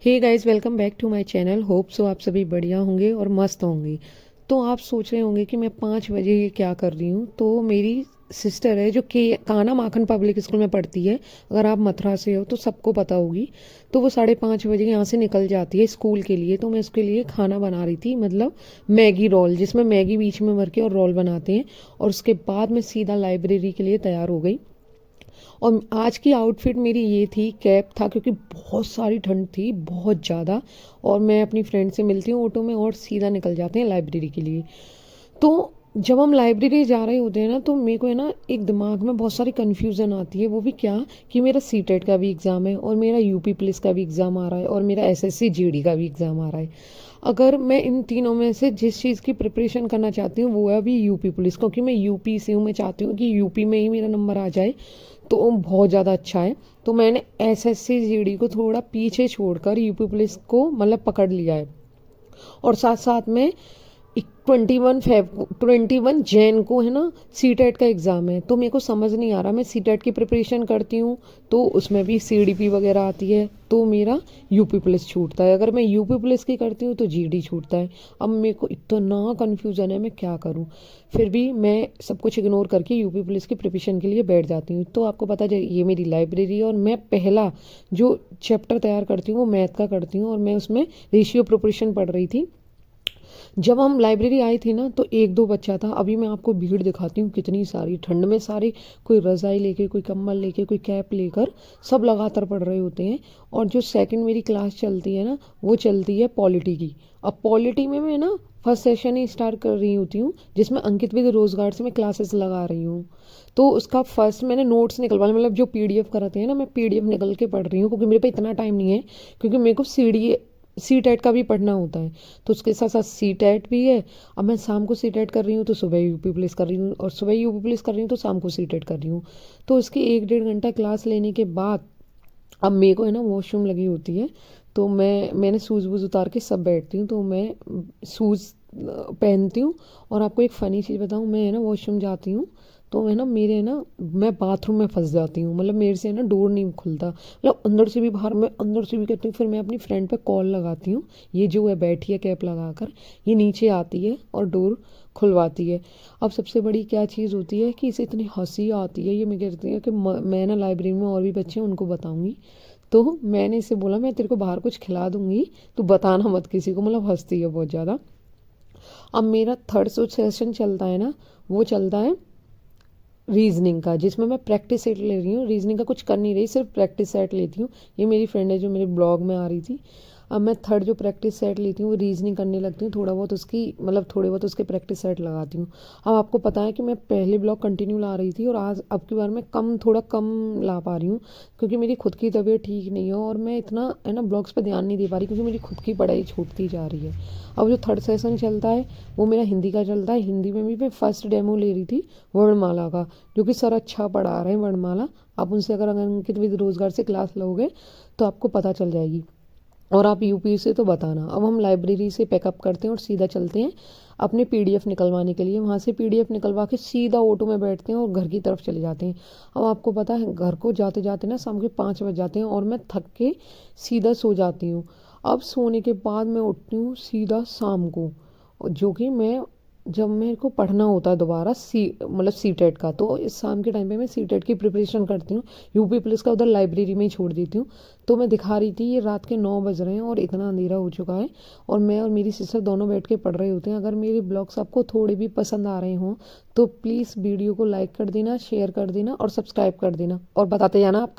Hey guys, welcome back to my channel. Hope so आप सभी बढ़िया होंगे और मस्त होंगे। तो आप सोच रहे होंगे कि मैं 5 बजे ये क्या कर रही हूँ। तो मेरी सिस्टर है जो कि काना माखन पब्लिक स्कूल में पढ़ती है। अगर आप मथुरा से हो तो सबको पता होगी। तो वो 5:30 बजे यहाँ से निकल जाती है स्कूल के लिए। तो मैं उसके लिए खाना बना रही थी, मतलब मैगी रोल, जिसमें मैगी बीच में भर के और रोल बनाते हैं। और उसके बाद मैं सीधा लाइब्रेरी के लिए तैयार हो गई। और आज की आउटफिट मेरी ये थी, कैप था क्योंकि बहुत सारी ठंड थी, बहुत ज़्यादा। और मैं अपनी फ्रेंड से मिलती हूँ ऑटो में और सीधा निकल जाते हैं लाइब्रेरी के लिए। तो जब हम लाइब्रेरी जा रहे होते हैं ना, तो मेरे को है ना एक दिमाग में बहुत सारी कन्फ्यूज़न आती है। वो भी क्या कि मेरा सीटेट का भी एग्ज़ाम है, और मेरा यूपी पुलिस का भी एग्ज़ाम आ रहा है, और मेरा एसएससी जीडी का भी एग्ज़ाम आ रहा है। अगर मैं इन तीनों में से जिस चीज़ की प्रिपरेशन करना चाहती हूँ वो है अभी यूपी पुलिस, क्योंकि मैं यूपी से हूँ। मैं चाहती हूँ कि यूपी में ही मेरा नंबर आ जाए, तो बहुत ज़्यादा अच्छा है। तो मैंने एसएससी जीडी को थोड़ा पीछे छोड़कर यूपी पुलिस को मतलब पकड़ लिया है। और साथ साथ में 21 जैन को है ना सीटेट का एग्ज़ाम है। तो मेरे को समझ नहीं आ रहा, मैं सीटेट की प्रिपरेशन करती हूँ तो उसमें भी सीडीपी वगैरह आती है, तो मेरा यूपी पुलिस छूटता है। अगर मैं यूपी पुलिस की करती हूँ तो जीडी छूटता है। अब मेरे को इतना कन्फ्यूज़न है, मैं क्या करूँ। फिर भी मैं सब कुछ इग्नोर करके यूपी पुलिस की प्रिपरेशन के लिए बैठ जाती हूँ। तो आपको पता है ये मेरी लाइब्रेरी है, और मैं पहला जो चैप्टर तैयार करती हूँ वो मैथ का करती हूँ, और मैं उसमें रेशियो प्रोपोर्शन पढ़ रही थी। जब हम लाइब्रेरी आई थी ना तो एक दो बच्चा था। अभी मैं आपको भीड़ दिखाती हूँ कितनी सारी, ठंड में सारे कोई रज़ाई लेके, कोई कंबल लेके, कोई कैप लेकर, सब लगातार पढ़ रहे होते हैं। और जो सेकंड मेरी क्लास चलती है ना, वो चलती है पॉलिटी की। अब पॉलिटी में मैं ना फर्स्ट सेशन ही स्टार्ट कर रही होती हूँ, जिसमें अंकित विद रोजगार से मैं क्लासेस लगा रही हूँ। तो उसका फर्स्ट मैंने नोट्स निकलवा, मतलब जो पीडीएफ कराते हैं ना, मैं पीडीएफ निकल के पढ़ रही हूँ, क्योंकि मेरे पे इतना टाइम नहीं है। क्योंकि मेरे को सी टेट का भी पढ़ना होता है, तो उसके साथ साथ सी टेट भी है। अब मैं शाम को सी टेट कर रही हूँ तो सुबह यूपी पुलिस कर रही हूँ, और सुबह यूपी पुलिस कर रही हूँ तो शाम को सी टेट कर रही हूँ। तो इसकी 1 डेढ़ घंटा क्लास लेने के बाद अब मेरे को है ना वॉशरूम लगी होती है। तो मैंने शूज़ वूज़ उतार के सब बैठती हूँ। तो मैं शूज़ पहनती हूँ। और आपको एक फ़नी चीज़ बताऊँ, मैं है ना वॉशरूम जाती हूँ तो है ना मेरे है ना मैं बाथरूम में फंस जाती हूँ। मतलब मेरे से है ना डोर नहीं खुलता, मतलब अंदर से भी बाहर, मैं अंदर से भी करती हूँ। फिर मैं अपनी फ्रेंड पे कॉल लगाती हूँ, ये जो है बैठी है कैप लगाकर, ये नीचे आती है और डोर खुलवाती है। अब सबसे बड़ी क्या चीज़ होती है कि इसे इतनी हंसी आती है, ये मैं कहती हूँ कि मैं ना लाइब्रेरी में और भी बच्चे हैं उनको बताऊंगी। तो मैंने इसे बोला मैं तेरे को बाहर कुछ खिला दूंगी, तू बताना मत किसी को। मतलब हंसती है बहुत ज़्यादा। अब मेरा थर्ड जो सेशन चलता है ना, वो चलता है रीजनिंग का, जिसमें मैं प्रैक्टिस सेट ले रही हूँ। रीजनिंग का कुछ कर नहीं रही, सिर्फ प्रैक्टिस सेट लेती हूँ। ये मेरी फ्रेंड है जो मेरे ब्लॉग में आ रही थी। अब मैं थर्ड जो प्रैक्टिस सेट लेती हूँ वो रीजनिंग करने लगती हूँ, थोड़ा बहुत उसकी मतलब थोड़े बहुत उसके प्रैक्टिस सेट लगाती हूँ। अब आपको पता है कि मैं पहले ब्लॉग कंटिन्यू ला रही थी, और आज अब की बार मैं थोड़ा कम ला पा रही हूँ, क्योंकि मेरी खुद की तबीयत ठीक नहीं है, और मैं इतना है ना ब्लॉग्स पे ध्यान नहीं दे पा रही, क्योंकि मेरी खुद की पढ़ाई छूटती जा रही है। अब जो थर्ड सेशन चलता है वो मेरा हिंदी का चलता है। हिंदी में भी मैं फर्स्ट डेमो ले रही थी वर्णमाला का, जो कि सर अच्छा पढ़ा रहे हैं वर्णमाला। आप उनसे अगर अंकित विद रोजगार से क्लास लोगे तो आपको पता चल जाएगी। और आप यूपी से तो बताना। अब हम लाइब्रेरी से पैकअप करते हैं और सीधा चलते हैं अपने पीडीएफ निकलवाने के लिए। वहाँ से पीडीएफ निकलवा के सीधा ऑटो में बैठते हैं और घर की तरफ चले जाते हैं। अब आपको पता है घर को जाते जाते ना शाम के 5 बज जाते हैं, और मैं थक के सीधा सो जाती हूँ। अब सोने के बाद मैं उठती हूँ सीधा शाम को, जो कि मैं जब मेरे को पढ़ना होता है दोबारा मतलब सी टेट का, तो इस शाम के टाइम पे मैं सी टेट की प्रिपरेशन करती हूँ। यूपी पुलिस का उधर लाइब्रेरी में ही छोड़ देती हूँ। तो मैं दिखा रही थी ये रात के 9 बज रहे हैं और इतना अंधेरा हो चुका है, और मैं और मेरी सिस्टर दोनों बैठ के पढ़ रहे होते हैं। अगर मेरे ब्लॉग्स आपको थोड़े भी पसंद आ रहे हों तो प्लीज़ वीडियो को लाइक कर देना, शेयर कर देना और सब्सक्राइब कर देना, और बताते जाना आप